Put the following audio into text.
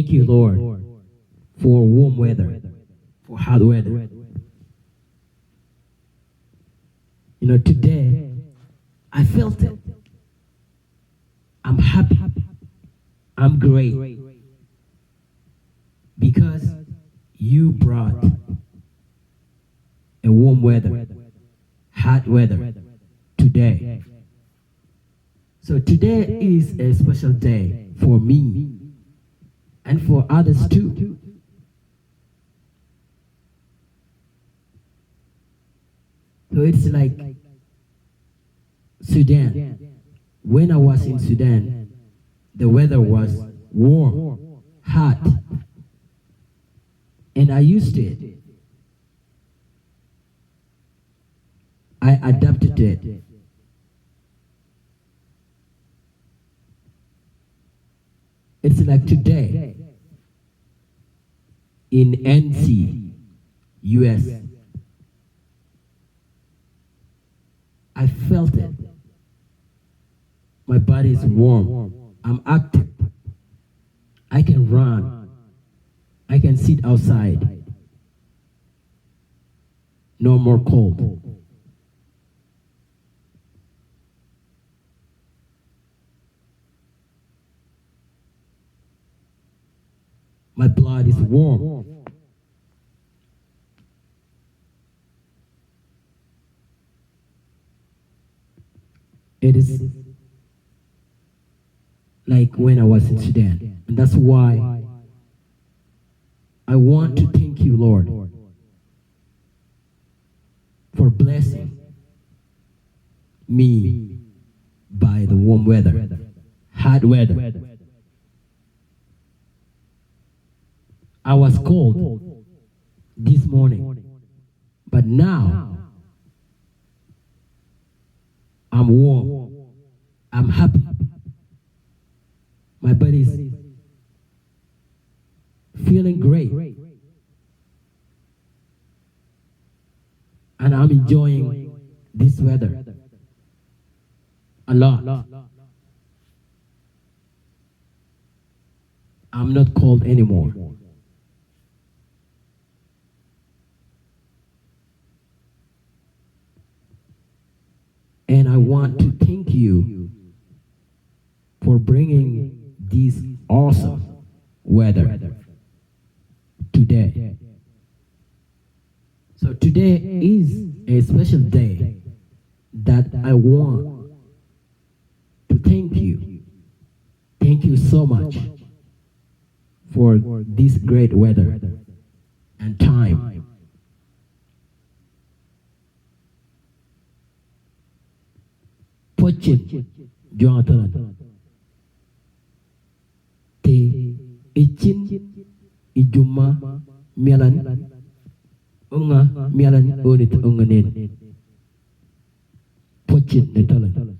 Thank you, Lord, for warm weather, for hot weather. Today, I felt it. I'm happy. I'm great. Because you brought a warm weather, hot weather today. So today is a special day for me and for others too. So it's like Sudan. When I was in Sudan, the weather was warm, hot, and I used it. I adapted it. It's like today in NC, US. I felt it. My body is warm. I'm active. I can run. I can sit outside. No more cold. My blood is warm. It is like when I was in Sudan. And that's why I want to thank you, Lord, for blessing me by the warm weather, hot weather. I was cold this morning, but now I'm warm. I'm happy. My body is feeling great. And I'm enjoying this weather a lot. I'm not cold anymore. And I want to thank you for bringing this awesome weather today. So today is a special day that I want to thank you. Thank you so much for this great weather and time. Pwatcin tolan. Te icin ijuma mialan unga mialan unit unganin. Pwatcin tolan.